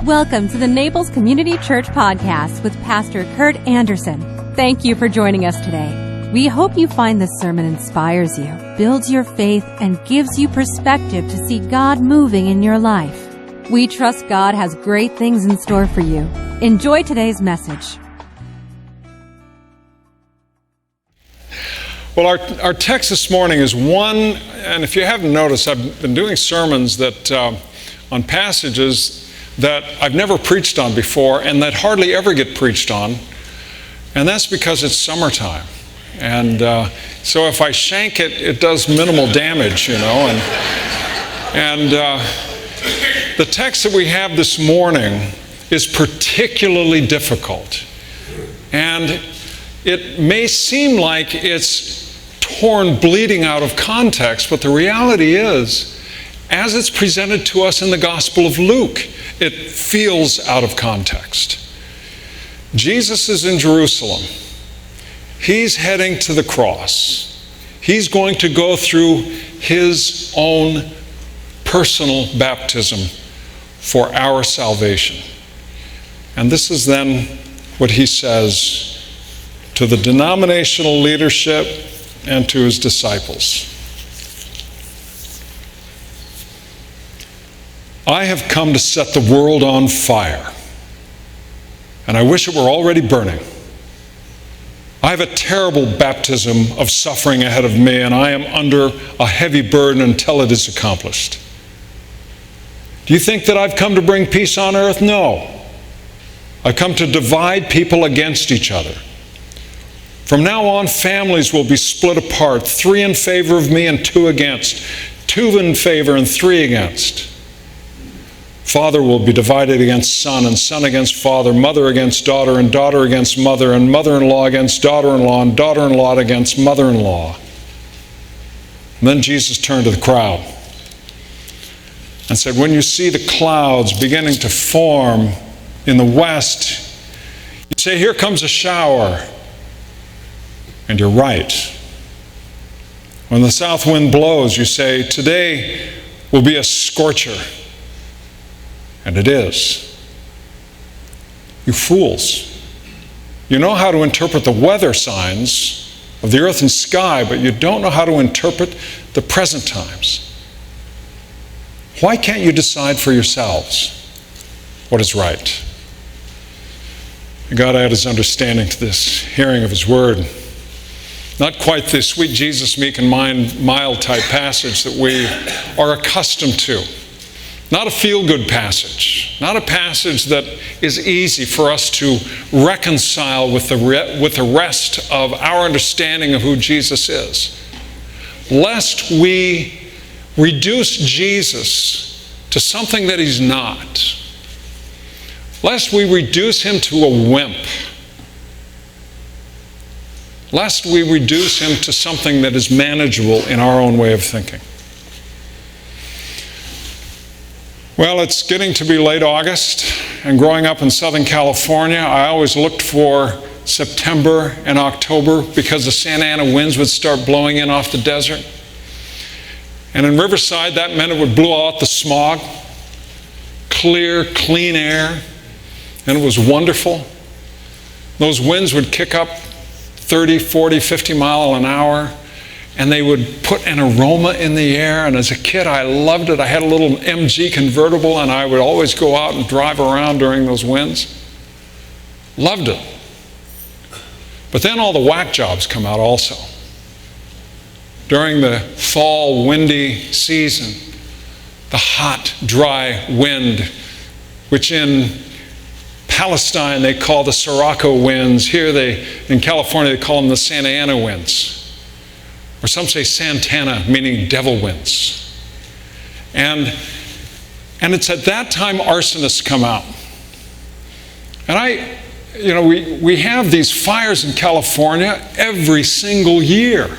Welcome to the Naples Community Church Podcast with Pastor Kurt Anderson. Thank you for joining us today. We hope you find this sermon inspires you, builds your faith, and gives you perspective to see God moving in your life. We trust God has great things in store for you. Enjoy today's message. Well, our text this morning is one, and if you haven't noticed, I've been doing sermons that on passages that I've never preached on before and that hardly ever get preached on, and that's because it's summertime. And so if I shank it, it does minimal damage, you know. And the text that we have this morning is particularly difficult. And it may seem like it's torn, bleeding out of context, but the reality is, as it's presented to us in the Gospel of Luke, it feels out of context. Jesus is in Jerusalem. He's heading to the cross. He's going to go through his own personal baptism for our salvation. And this is then what he says to the denominational leadership and to his disciples. I have come to set the world on fire, and I wish it were already burning. I have a terrible baptism of suffering ahead of me, and I am under a heavy burden until it is accomplished. Do you think that I've come to bring peace on earth? No. I've come to divide people against each other. From now on, families will be split apart, 3 in favor of me and 2 against, 2 in favor and 3 against. Father will be divided against son, and son against father, mother against daughter, and daughter against mother, and mother-in-law against daughter-in-law, and daughter-in-law against mother-in-law. And then Jesus turned to the crowd and said, when you see the clouds beginning to form in the west, you say, here comes a shower. And you're right. When the south wind blows, you say, today will be a scorcher. And it is. You fools. You know how to interpret the weather signs of the earth and sky, but you don't know how to interpret the present times. Why can't you decide for yourselves what is right? And God add his understanding to this hearing of his word. Not quite the sweet Jesus, meek and mild type passage that we are accustomed to. Not a feel-good passage. Not a passage that is easy for us to reconcile with the rest of our understanding of who Jesus is. Lest we reduce Jesus to something that he's not. Lest we reduce him to a wimp. Lest we reduce him to something that is manageable in our own way of thinking. Well, it's getting to be late August, and growing up in Southern California, I always looked for September and October because the Santa Ana winds would start blowing in off the desert. And in Riverside, that meant it would blow out the smog, clear, clean air, and it was wonderful. Those winds would kick up 30, 40, 50 miles an hour, and they would put an aroma in the air. And as a kid, I loved it. I had a little MG convertible, and I would always go out and drive around during those winds. Loved it. But then all the whack jobs come out also. During the fall windy season, the hot, dry wind, which in Palestine they call the Sirocco winds. Here in California they call them the Santa Ana winds. Or some say Santana, meaning devil winds. And it's at that time arsonists come out. And we have these fires in California every single year.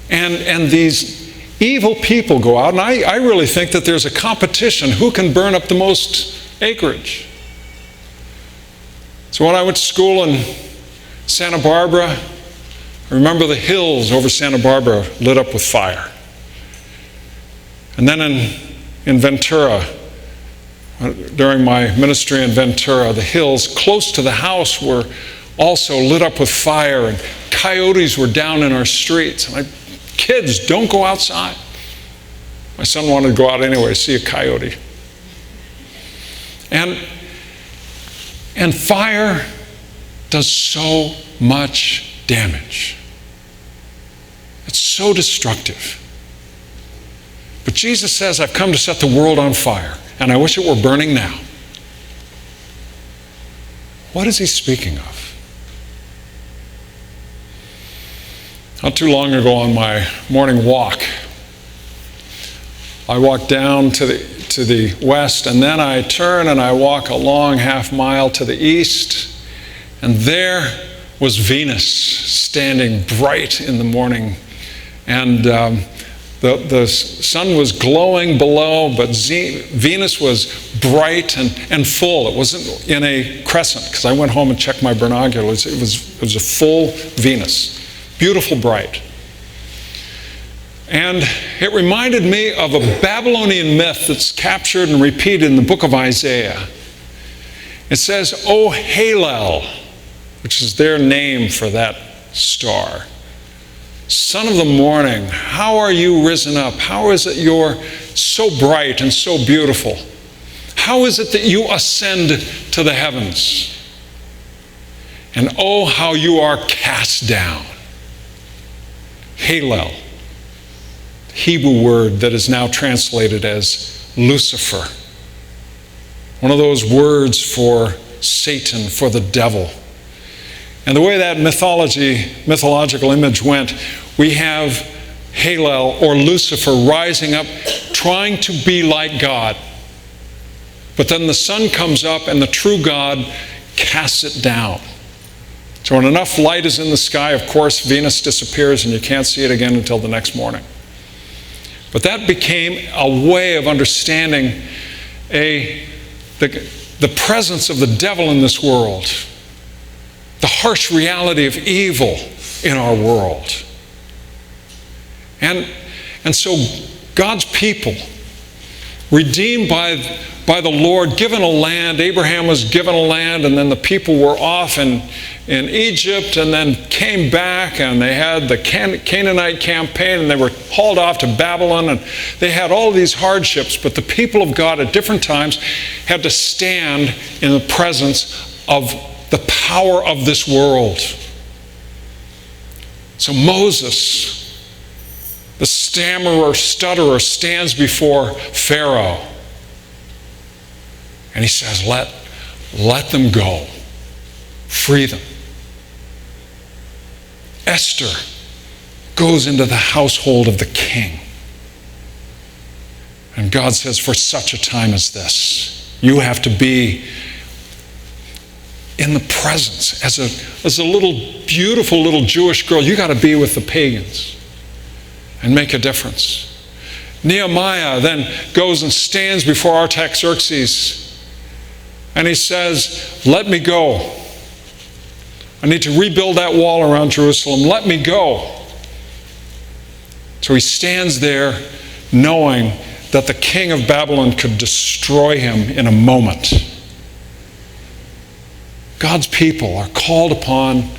And these evil people go out, and I really think that there's a competition who can burn up the most acreage. So when I went to school in Santa Barbara, I remember the hills over Santa Barbara lit up with fire. And then in Ventura, during my ministry in Ventura, the hills close to the house were also lit up with fire, and coyotes were down in our streets. And kids, don't go outside. My son wanted to go out anyway, see a coyote. And fire does so much damage. It's so destructive. But Jesus says, I've come to set the world on fire, and I wish it were burning now. What is he speaking of? Not too long ago on my morning walk, I walked down to the west, and then I turn and I walk a long half mile to the east, and there was Venus standing bright in the morning. And the sun was glowing below, but Venus was bright and full. It wasn't in a crescent, because I went home and checked my binoculars. It was a full Venus, beautiful, bright. And it reminded me of a Babylonian myth that's captured and repeated in the book of Isaiah. It says, O Halel, which is their name for that star, son of the morning, how are you risen up? How is it you're so bright and so beautiful? How is it that you ascend to the heavens? And oh, how you are cast down. Halel, Hebrew word that is now translated as Lucifer. One of those words for Satan, for the devil. And the way that mythological image went, we have Halel, or Lucifer, rising up, trying to be like God. But then the sun comes up and the true God casts it down. So when enough light is in the sky, of course, Venus disappears and you can't see it again until the next morning. But that became a way of understanding the presence of the devil in this world, the harsh reality of evil in our world. And so God's people, redeemed by the Lord, given a land. Abraham was given a land, and then the people were off in Egypt, and then came back, and they had the Canaanite campaign, and they were hauled off to Babylon, and they had all these hardships. But the people of God at different times had to stand in the presence of the power of this world. So Moses, the stammerer, stutterer, stands before Pharaoh. And he says, let them go. Free them. Esther goes into the household of the king. And God says, for such a time as this, you have to be in the presence. As a little, beautiful little Jewish girl, you got to be with the pagans and make a difference. Nehemiah then goes and stands before Artaxerxes, and he says, let me go. I need to rebuild that wall around Jerusalem. Let me go. So he stands there knowing that the king of Babylon could destroy him in a moment. God's people are called upon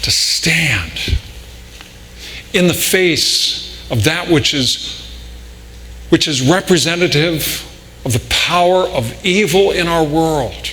to stand in the face of that which is representative of the power of evil in our world.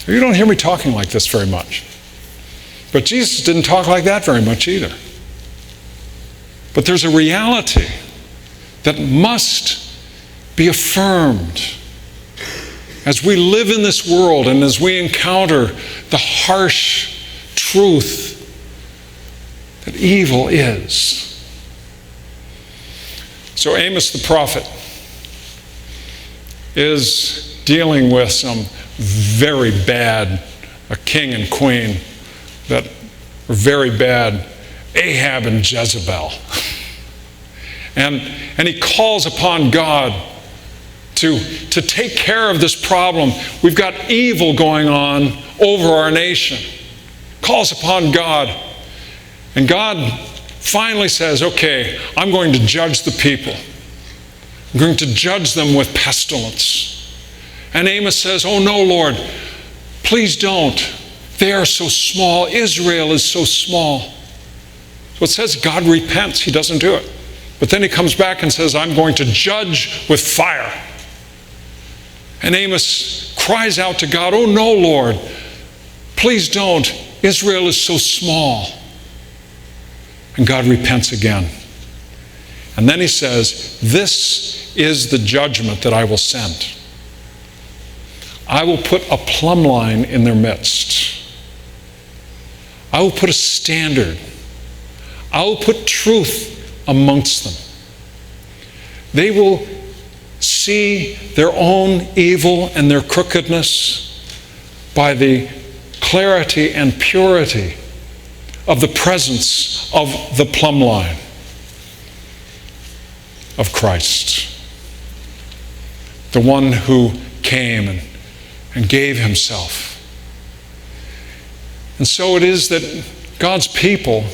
You don't hear me talking like this very much. But Jesus didn't talk like that very much either. But there's a reality that must be affirmed as we live in this world and as we encounter the harsh truth that evil is. So Amos the prophet is dealing with some very bad, a king and queen that were very bad, Ahab and Jezebel. And he calls upon God to take care of this problem. We've got evil going on over our nation. Calls upon God. And God finally says, okay, I'm going to judge the people. I'm going to judge them with pestilence. And Amos says, oh no, Lord, please don't. They are so small. Israel is so small. So it says God repents. He doesn't do it. But then he comes back and says, I'm going to judge with fire. And Amos cries out to God, oh no, Lord, please don't. Israel is so small. And God repents again. And then he says, this is the judgment that I will send. I will put a plumb line in their midst. I will put a standard. I will put truth amongst them. They will see their own evil and their crookedness by the clarity and purity of the presence of the plumb line of Christ, the one who came and gave himself. And so it is that God's people,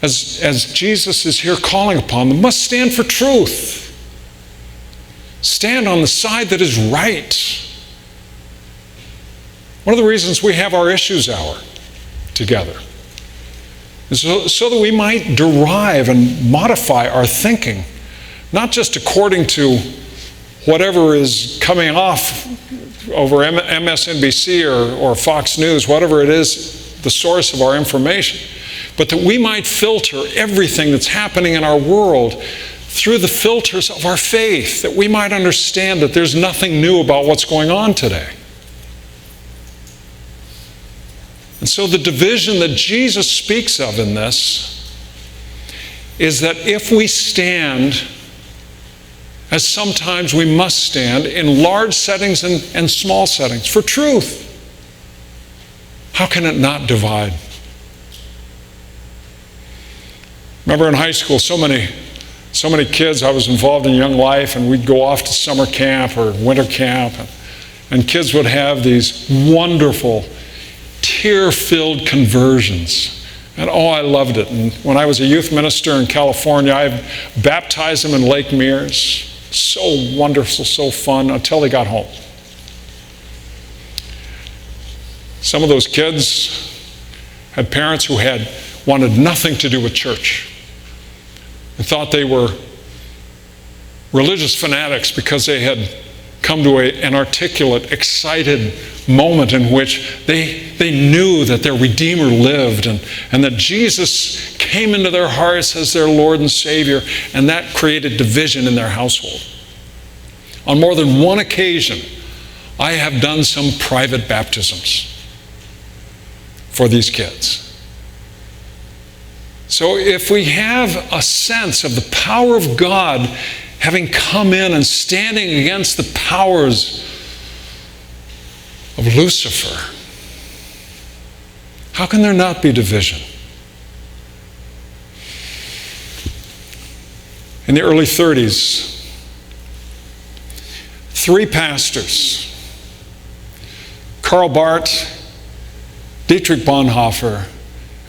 as Jesus is here calling upon them, must stand for truth. Stand on the side that is right. One of the reasons we have our issues hour together is so that we might derive and modify our thinking, not just according to whatever is coming off over MSNBC or Fox News, whatever it is, the source of our information, but that we might filter everything that's happening in our world through the filters of our faith, that we might understand that there's nothing new about what's going on today. And so the division that Jesus speaks of in this is that if we stand, as sometimes we must stand, in large settings and small settings, for truth, how can it not divide? Remember in high school, so many kids, I was involved in Young Life, and we'd go off to summer camp or winter camp, and kids would have these wonderful, tear-filled conversions. And oh, I loved it. And when I was a youth minister in California, I baptized them in Lake Mears. So wonderful, so fun, until they got home. Some of those kids had parents who wanted nothing to do with church and thought they were religious fanatics because they had come to an articulate, excited moment in which they knew that their Redeemer lived and that Jesus came into their hearts as their Lord and Savior, and that created division in their household. On more than one occasion, I have done some private baptisms for these kids. So if we have a sense of the power of God having come in and standing against the powers of Lucifer, how can there not be division? In the early 30s, 3 pastors, Karl Barth, Dietrich Bonhoeffer,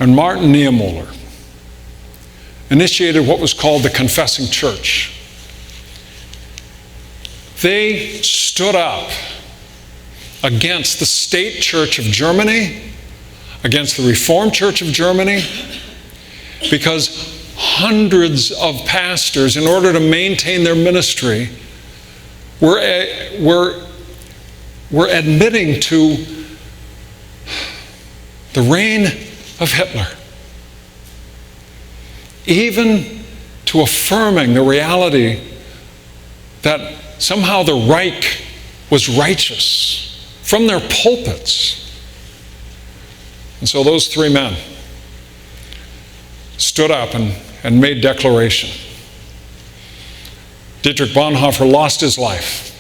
and Martin Niemöller, initiated what was called the Confessing Church. They stood up against the state church of Germany, against the Reformed Church of Germany, because hundreds of pastors, in order to maintain their ministry, were admitting to the reign of Hitler, even to affirming the reality that somehow the Reich was righteous from their pulpits. And so those 3 men stood up and made declaration. Dietrich Bonhoeffer lost his life.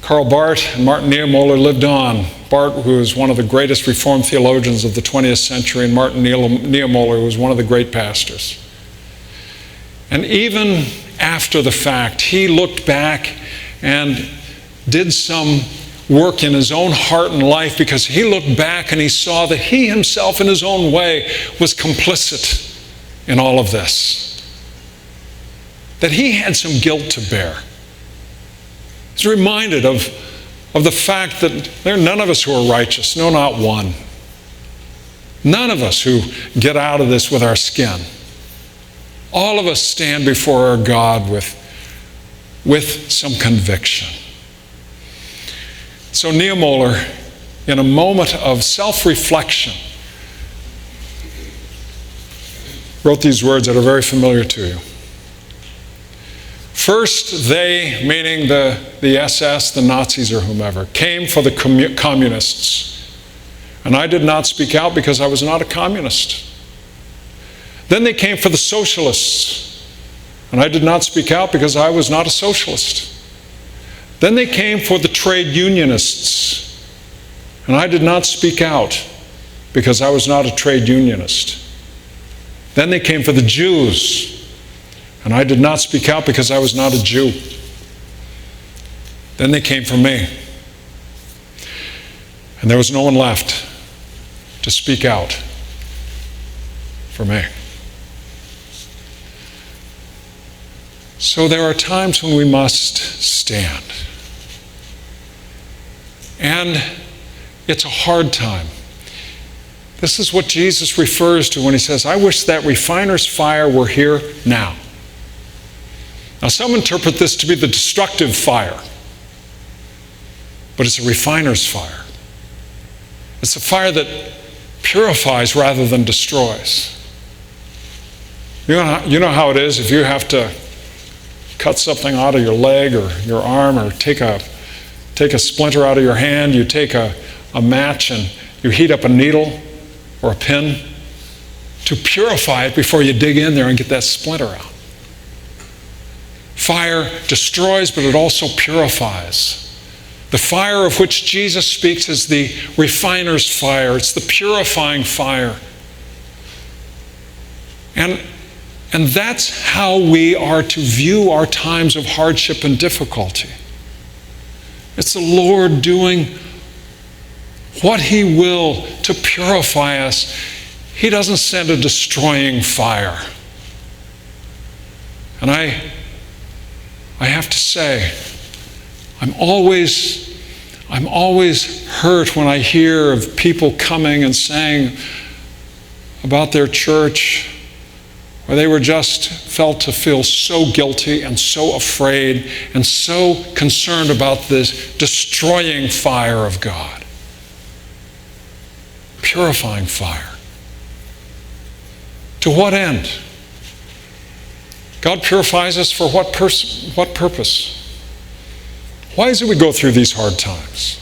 Karl Barth and Martin Niemöller lived on. Barth, who was one of the greatest Reformed theologians of the 20th century, and Martin Niemöller, who was one of the great pastors. And even after the fact, he looked back and did some work in his own heart and life, because he looked back and he saw that he himself in his own way was complicit in all of this. that he had some guilt to bear. He's reminded of the fact that there are none of us who are righteous, no, not one. None of us who get out of this with our skin. All of us stand before our God with some conviction. So Niemöller, in a moment of self-reflection, wrote these words that are very familiar to you. First, they, meaning the SS, the Nazis, or whomever, came for the communists. And I did not speak out because I was not a communist. Then they came for the socialists. And I did not speak out because I was not a socialist. Then they came for the trade unionists. And I did not speak out because I was not a trade unionist. Then they came for the Jews. And I did not speak out because I was not a Jew. Then they came for me. And there was no one left to speak out for me. So there are times when we must stand. And it's a hard time. This is what Jesus refers to when he says, I wish that refiner's fire were here now. Now, some interpret this to be the destructive fire, but it's a refiner's fire. It's a fire that purifies rather than destroys. You know how it is if you have to cut something out of your leg or your arm, or take a splinter out of your hand, you take a match and you heat up a needle or a pin to purify it before you dig in there and get that splinter out. Fire destroys, but it also purifies. The fire of which Jesus speaks is the refiner's fire. It's the purifying fire. And that's how we are to view our times of hardship and difficulty. It's the Lord doing what he will to purify us. He doesn't send a destroying fire. And I have to say, I'm always hurt when I hear of people coming and saying about their church, where they were just felt to feel so guilty and so afraid and so concerned about this destroying fire of God. Purifying fire. To what end? God purifies us for what purpose? Why is it we go through these hard times?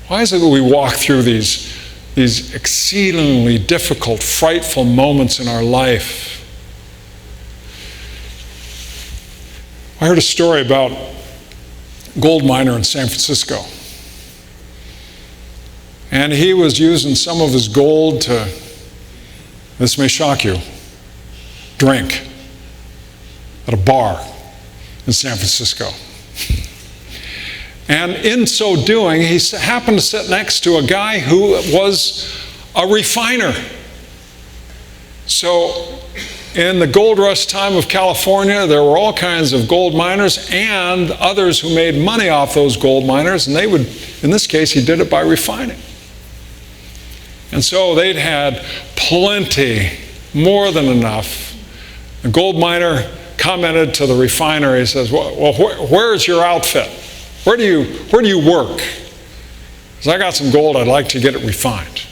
Why is it that we walk through these exceedingly difficult, frightful moments in our life? I heard a story about a gold miner in San Francisco. And he was using some of his gold to, this may shock you, drink at a bar in San Francisco. And in so doing, he happened to sit next to a guy who was a refiner. So in the gold rush time of California, there were all kinds of gold miners and others who made money off those gold miners, and they would, in this case, he did it by refining. And so they'd had plenty, more than enough. The gold miner commented to the refiner, he says, well, where's your outfit? Where do you work? Because I got some gold, I'd like to get it refined.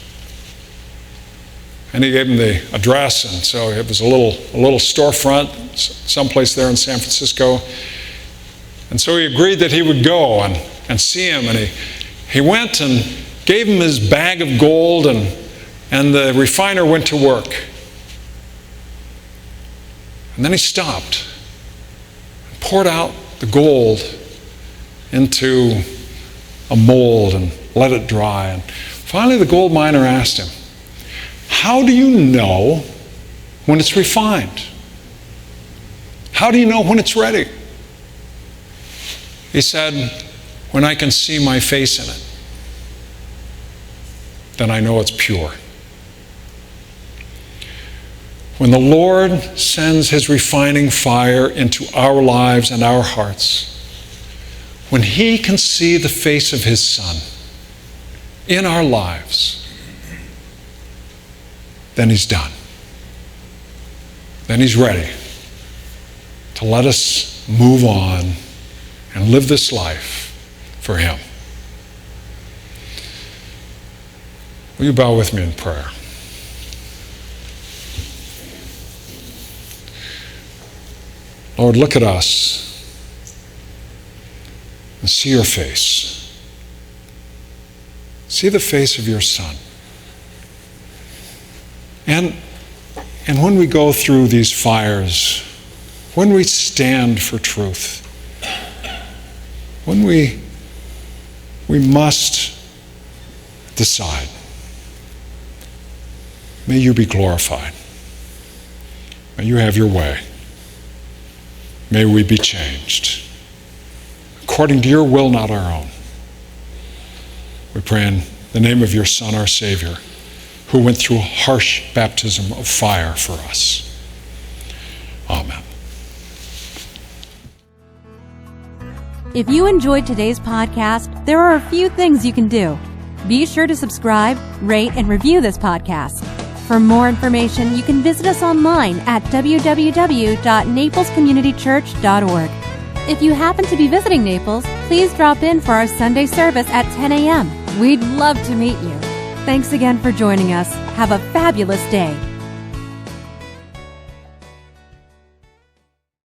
And he gave him the address, and so it was a little storefront, someplace there in San Francisco. And so he agreed that he would go and see him, and he went and gave him his bag of gold, and the refiner went to work. And then he stopped and poured out the gold into a mold and let it dry. And finally the gold miner asked him, how do you know when it's refined? How do you know when it's ready? He said, when I can see my face in it, then I know it's pure. when the Lord sends his refining fire into our lives and our hearts, when he can see the face of his Son in our lives, then he's done. Then he's ready to let us move on and live this life for him. Will you bow with me in prayer? Lord, look at us and see your face. See the face of your Son. And when we go through these fires, when we stand for truth, when we must decide, may you be glorified. May you have your way. May we be changed according to your will, not our own. We pray in the name of your Son, our Savior, who went through a harsh baptism of fire for us. Amen. If you enjoyed today's podcast, there are a few things you can do. Be sure to subscribe, rate, and review this podcast. For more information, you can visit us online at www.naplescommunitychurch.org. If you happen to be visiting Naples, please drop in for our Sunday service at 10 a.m. We'd love to meet you. Thanks again for joining us. Have a fabulous day.